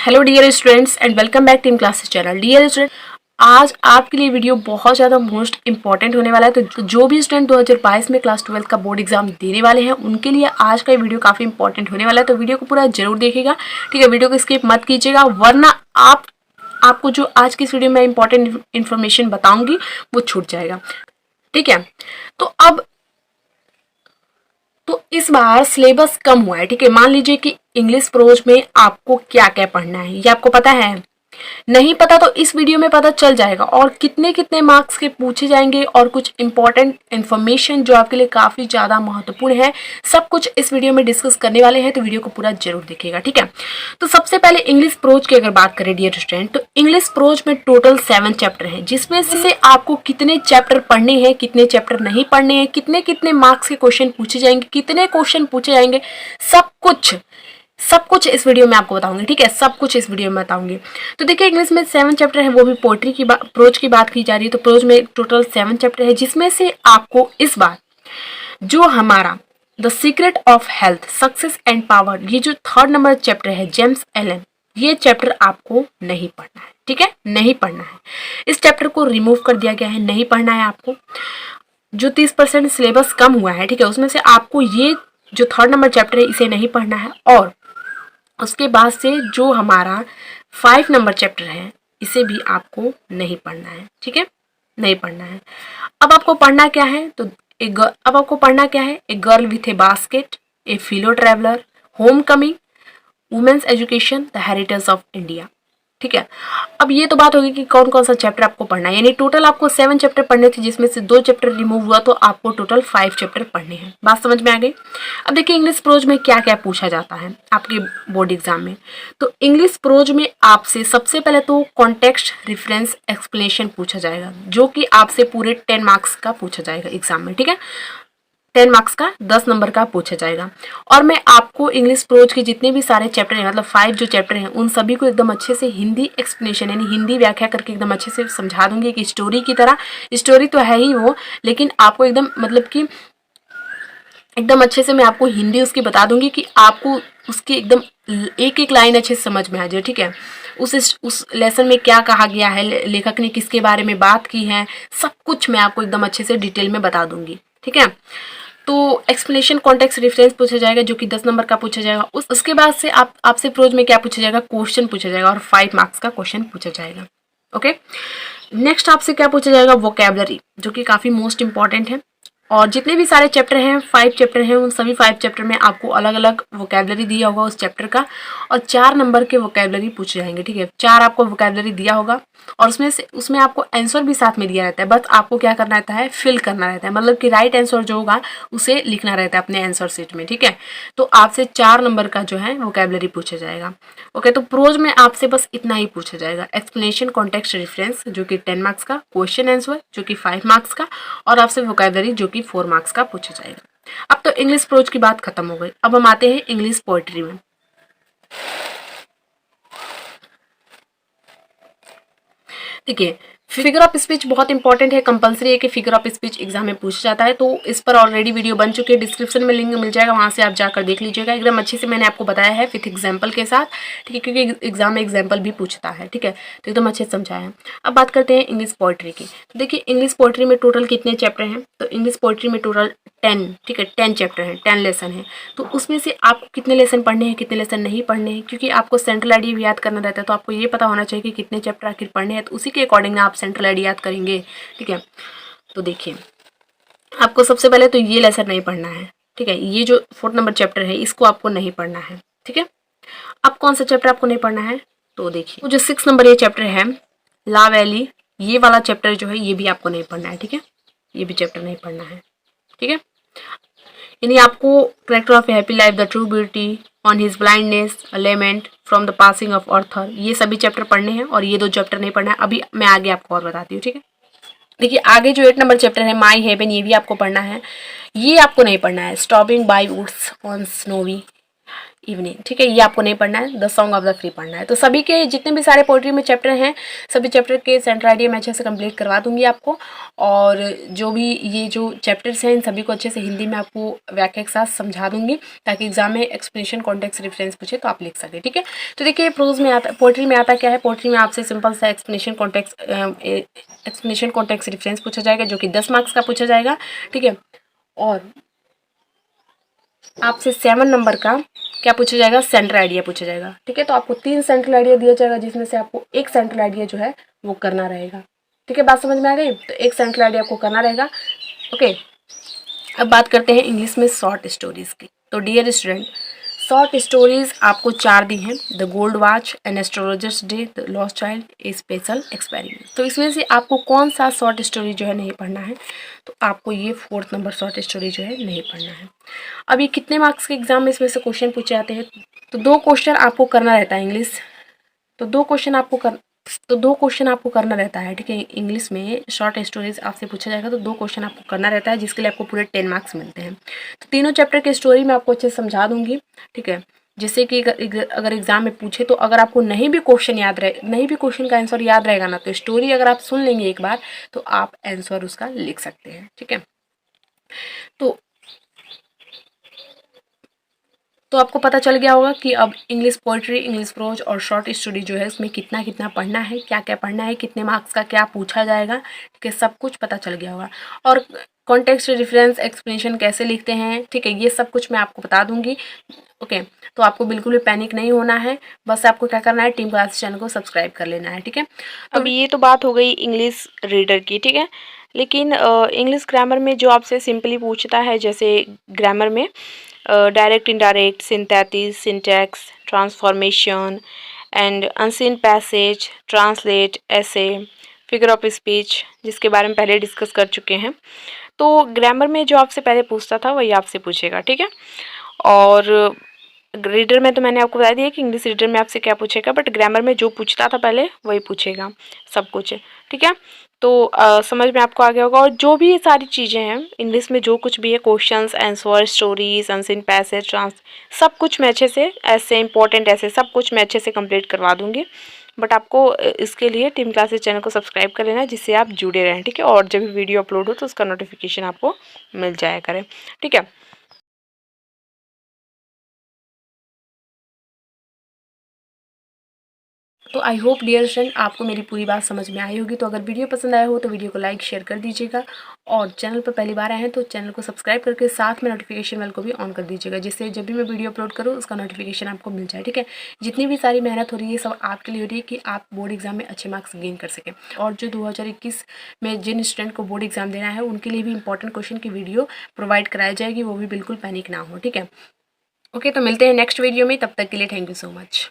Hello dear students and welcome back team classes channel. Dear student, आज आपके लिए video बहुत ज़्यादा मोस्ट इंपॉर्टेंट होने वाला है। तो जो भी स्टूडेंट 2022 में क्लास 12 का बोर्ड एग्जाम देने वाले हैं उनके लिए आज का वीडियो काफ़ी इंपॉर्टेंट होने वाला है। तो वीडियो को पूरा जरूर देखिएगा, ठीक है। वीडियो को स्किप मत कीजिएगा, वरना आपको जो आज की इस वीडियो में इंपॉर्टेंट इन्फॉर्मेशन बताऊंगी वो छूट जाएगा, ठीक है। तो इस बार सिलेबस कम हुआ है, ठीक है। मान लीजिए कि इंग्लिश प्रोज में आपको क्या क्या पढ़ना है ये आपको पता है। नहीं पता तो इस वीडियो में पता चल जाएगा, और कितने कितने मार्क्स के पूछे जाएंगे और कुछ इंपॉर्टेंट इन्फॉर्मेशन जो आपके लिए काफी ज्यादा महत्वपूर्ण है, सब कुछ इस वीडियो में डिस्कस करने वाले हैं। तो वीडियो को पूरा जरूर देखिएगा, ठीक है। तो सबसे पहले इंग्लिश प्रोज की अगर बात करें डियर स्टूडेंट, तो इंग्लिश प्रोज में टोटल 7 चैप्टर हैं, जिसमें से आपको कितने चैप्टर पढ़ने हैं, कितने चैप्टर नहीं पढ़ने हैं, कितने कितने मार्क्स के क्वेश्चन पूछे जाएंगे, कितने क्वेश्चन पूछे जाएंगे, सब कुछ इस वीडियो में आपको बताऊंगी, ठीक है। सब कुछ इस वीडियो में बताऊंगी। तो देखिए, इंग्लिश में 7 चैप्टर है, वो भी पोएट्री की प्रोज की बात की जा रही है। तो प्रोज में टोटल 7 चैप्टर है, जिसमें से आपको इस बार जो हमारा the secret of health, success and power, ये जो 3rd नंबर चैप्टर है, जेम्स एलन, ये चैप्टर आपको नहीं पढ़ना है, ठीक है। नहीं पढ़ना है, इस चैप्टर को रिमूव कर दिया गया है, नहीं पढ़ना है आपको। जो 30% सिलेबस कम हुआ है, ठीक है, उसमें से आपको ये जो 3rd नंबर चैप्टर है इसे नहीं पढ़ना है। और उसके बाद से जो हमारा 5 नंबर चैप्टर है इसे भी आपको नहीं पढ़ना है, ठीक है, नहीं पढ़ना है। अब आपको पढ़ना क्या है, तो अब आपको पढ़ना क्या है, a girl with a basket, a fellow traveller, home coming, women's education, the heritage of India, ठीक है। अब ये तो बात होगी कि कौन कौन सा चैप्टर आपको पढ़ना है, यानी टोटल आपको 7 चैप्टर पढ़ने थे, जिसमें से 2 चैप्टर रिमूव हुआ, तो आपको टोटल 5 चैप्टर पढ़ने हैं। बात समझ में आ गई। अब देखिए, इंग्लिश प्रोज में क्या क्या पूछा जाता है आपके बोर्ड एग्जाम में। तो इंग्लिश प्रोज में आपसे सबसे पहले तो कॉन्टेक्स्ट रिफरेंस एक्सप्लेनेशन पूछा जाएगा, जो कि आपसे पूरे 10 मार्क्स का पूछा जाएगा एग्जाम में, ठीक है। 10 मार्क्स का 10 नंबर का पूछा जाएगा। और मैं आपको इंग्लिश प्रोज के जितने भी सारे चैप्टर हैं, मतलब 5 जो चैप्टर हैं, उन सभी को एकदम अच्छे से हिंदी एक्सप्लेनेशन यानी हिंदी व्याख्या करके एकदम अच्छे से समझा दूंगी कि स्टोरी की तरह। स्टोरी तो है ही वो, लेकिन आपको एकदम मतलब कि एकदम अच्छे से मैं आपको हिंदी उसकी बता दूंगी कि आपको उसकी एकदम एक एक लाइन अच्छे से समझ में आ जाए, ठीक है। उस लेसन में क्या कहा गया है, लेखक ने किसके बारे में बात की है, सब कुछ मैं आपको एकदम अच्छे से डिटेल में बता दूंगी, ठीक है। तो एक्सप्लेनेशन कॉन्टेक्स्ट रेफरेंस पूछा जाएगा, जो कि 10 नंबर का पूछा जाएगा। उसके बाद से आपसे प्रोज में क्या पूछा जाएगा, क्वेश्चन पूछा जाएगा, और 5 मार्क्स का क्वेश्चन पूछा जाएगा, ओके। नेक्स्ट आपसे क्या पूछा जाएगा, वोकैबुलरी, जो कि काफी मोस्ट इंपॉर्टेंट है। और जितने भी सारे चैप्टर हैं, 5 चैप्टर हैं, उन सभी 5 चैप्टर में आपको अलग अलग वोकैबुलरी दिया होगा उस चैप्टर का, और 4 नंबर के वोकैबुलरी पूछे जाएंगे, ठीक है। 4 आपको वोकैबुलरी दिया होगा, और उसमें आपको आंसर भी साथ में दिया रहता है। बस आपको क्या करना रहता है, फिल करना रहता है, मतलब कि राइट आंसर जो होगा उसे लिखना रहता है अपने आंसर शीट में, ठीक है। तो आपसे 4 नंबर का जो है वोकैबुलरी पूछा जाएगा, ओके। तो प्रोज में आपसे बस इतना ही पूछा जाएगा, एक्सप्लेनेशन कॉन्टेक्स्ट रेफरेंस जो कि 10 मार्क्स का, क्वेश्चन आंसर जो कि 5 मार्क्स का, और आपसे वोकैबुलरी जो कि 4 मार्क्स का पूछा जाएगा। अब तो इंग्लिश प्रोज की बात खत्म हो गई, अब हम आते हैं इंग्लिश पोएट्री में। देखिए, फिगर ऑफ स्पीच बहुत इंपॉर्टेंट है, कंपलसरी है कि फिगर ऑफ स्पीच एग्जाम में पूछा जाता है। तो इस पर ऑलरेडी वीडियो बन चुकी है, डिस्क्रिप्शन में लिंक मिल जाएगा, वहां से आप जाकर देख लीजिएगा। एकदम अच्छे से मैंने आपको बताया है विथ एग्जाम्पल के साथ, ठीक है, क्योंकि एग्जाम में एग्जाम्पल भी पूछता है, ठीक है। तो एकदम अच्छे से समझाया है। अब बात करते हैं इंग्लिश पोएट्री की। तो देखिए, इंग्लिश पोएट्री में टोटल कितने चैप्टर हैं, तो इंग्लिश पोएट्री में टोटल 10, ठीक है, 10 चैप्टर हैं, 10 लेसन है। तो उसमें से आपको कितने लेसन पढ़ने हैं, कितने लेसन नहीं पढ़ने हैं, क्योंकि आपको सेंट्रल आइडिया भी याद करना रहता है। तो आपको ये पता होना चाहिए कि कितने चैप्टर आखिर पढ़ने हैं, तो उसी के अकॉर्डिंग आप सेंट्रल आइडिया याद करेंगे, ठीक है। तो देखिए, आपको सबसे पहले तो ये लेसन नहीं पढ़ना है, ठीक है। ये जो 4th नंबर चैप्टर है इसको आपको नहीं पढ़ना है, ठीक है। अब कौन सा चैप्टर आपको नहीं पढ़ना है, तो देखिए, तो जो 6 नंबर ये चैप्टर है, ला वैली, ये वाला चैप्टर जो है ये भी आपको नहीं पढ़ना है, ठीक है। ये भी चैप्टर नहीं पढ़ना है, ठीक है। यानी आपको character of happy life, the true beauty, on his blindness, lament, from the passing of Arthur, ये सभी चैप्टर पढ़ने हैं, और ये 2 चैप्टर नहीं पढ़ना है। अभी मैं आगे आपको और बताती हूँ, ठीक है। देखिए, आगे जो 8 नंबर चैप्टर है, माई हेवन, ये भी आपको पढ़ना है। ये आपको नहीं पढ़ना है, stopping by woods on snowy, evening, ठीक है। ये आपको नहीं पढ़ना है, the song of the free पढ़ना है। तो सभी के जितने भी सारे पोइट्री में चैप्टर हैं, सभी चैप्टर के सेंटर आइडिया मैं अच्छे से कंप्लीट करवा दूंगी आपको। और जो भी ये जो चैप्टर्स हैं इन सभी को अच्छे से हिंदी में आपको व्याख्या के साथ समझा दूंगी, ताकि एग्जाम में एक्सप्लेनेशन कॉन्टेक्स्ट रेफरेंस पूछे तो आप लिख सके, ठीक है। तो देखिए प्रोज में आता, पोइट्री में आता क्या है, पोइट्री में आपसे सिंपल सा एक्सप्लेनेशन कॉन्टेक्स्ट रेफरेंस पूछा जाएगा, जो कि 10 मार्क्स का पूछा जाएगा, ठीक है। और आपसे 7 नंबर का क्या पूछा जाएगा, सेंट्रल आइडिया पूछा जाएगा, ठीक है। तो आपको 3 सेंट्रल आइडिया दिया जाएगा, जिसमें से आपको एक सेंट्रल आइडिया जो है वो करना रहेगा, ठीक है। बात समझ में आ गई। तो एक सेंट्रल आइडिया आपको करना रहेगा, ओके। अब बात करते हैं इंग्लिश में शॉर्ट स्टोरीज की। तो डियर स्टूडेंट, शॉर्ट स्टोरीज आपको 4 दी हैं, the gold watch, an astrologer's day, the lost child, a special experiment. तो इसमें से आपको कौन सा शॉर्ट स्टोरी जो है नहीं पढ़ना है, तो आपको ये 4th नंबर शॉर्ट स्टोरी जो है नहीं पढ़ना है। अब ये कितने मार्क्स के एग्जाम में इसमें से क्वेश्चन पूछे जाते हैं, तो 2 क्वेश्चन आपको करना रहता है इंग्लिश, तो 2 क्वेश्चन आपको करना रहता है, ठीक है। इंग्लिश में शॉर्ट स्टोरीज आपसे पूछा जाएगा, तो 2 क्वेश्चन आपको करना रहता है, जिसके लिए आपको पूरे 10 मार्क्स मिलते हैं। तो तीनों चैप्टर की स्टोरी मैं आपको अच्छे से समझा दूंगी, ठीक है। जिससे कि अगर एग्जाम में पूछे, तो अगर आपको नहीं भी क्वेश्चन का आंसर याद रहेगा ना, तो स्टोरी अगर आप सुन लेंगे एक बार, तो आप आंसर उसका लिख सकते हैं, ठीक है। तो आपको पता चल गया होगा कि अब इंग्लिश पोइट्री, इंग्लिश प्रोज और शॉर्ट स्टोरी जो है उसमें कितना कितना पढ़ना है, क्या क्या पढ़ना है, कितने मार्क्स का क्या पूछा जाएगा, ठीक है, सब कुछ पता चल गया होगा। और कॉन्टेक्स्ट रेफरेंस एक्सप्लेनेशन कैसे लिखते हैं, ठीक है, ये सब कुछ मैं आपको बता दूंगी, ओके। तो आपको बिल्कुल भी पैनिक नहीं होना है, बस आपको क्या करना है, टीम क्लास चैनल को सब्सक्राइब कर लेना है, ठीक है। अब ये तो बात हो गई इंग्लिश रीडर की, ठीक है। लेकिन इंग्लिश ग्रामर में जो आपसे सिंपली पूछता है, जैसे ग्रामर में direct, indirect, synthesis, syntax, transformation and unseen passage, translate, ऐसे, फिगर ऑफ स्पीच, जिसके बारे में पहले डिस्कस कर चुके हैं। तो ग्रामर में जो आपसे पहले पूछता था वही आपसे पूछेगा, ठीक है। और रीडर में तो मैंने आपको बता दिया कि इंग्लिश रीडर में आपसे क्या पूछेगा, बट ग्रामर में जो पूछता था पहले वही पूछेगा सब कुछ, ठीक है। तो समझ में आपको आ गया होगा। और जो भी ये सारी चीज़ें हैं इंग्लिश में, जो कुछ भी है, questions, answer, stories, unseen passage, सब कुछ मैं अच्छे से, ऐसे इंपॉर्टेंट ऐसे सब कुछ मैं अच्छे से कंप्लीट करवा दूंगी। बट आपको इसके लिए टीम क्लासेस चैनल को सब्सक्राइब कर लेना, जिससे आप जुड़े रहें, ठीक है। और जब भी वीडियो अपलोड हो तो उसका नोटिफिकेशन आपको मिल जाया करे, ठीक है। तो आई होप डियर फ्रेंड आपको मेरी पूरी बात समझ में आई होगी। तो अगर वीडियो पसंद आया हो तो वीडियो को लाइक शेयर कर दीजिएगा, और चैनल पर पहली बार आए हैं तो चैनल को सब्सक्राइब करके साथ में नोटिफिकेशन बेल को भी ऑन कर दीजिएगा, जिससे जब भी मैं वीडियो अपलोड करूँ उसका नोटिफिकेशन आपको मिल जाए, ठीक है। जितनी भी सारी मेहनत हो रही है सब आपके लिए हो रही है कि आप बोर्ड एग्जाम में अच्छे मार्क्स गेन कर सकें। और जो 2021 में जिन स्टूडेंट को बोर्ड एग्जाम देना है उनके लिए भी इंपॉर्टेंट क्वेश्चन की वीडियो प्रोवाइड कराई जाएगी, वो भी बिल्कुल पैनिक ना हो, ठीक है। ओके, तो मिलते हैं नेक्स्ट वीडियो में, तब तक के लिए थैंक यू सो मच।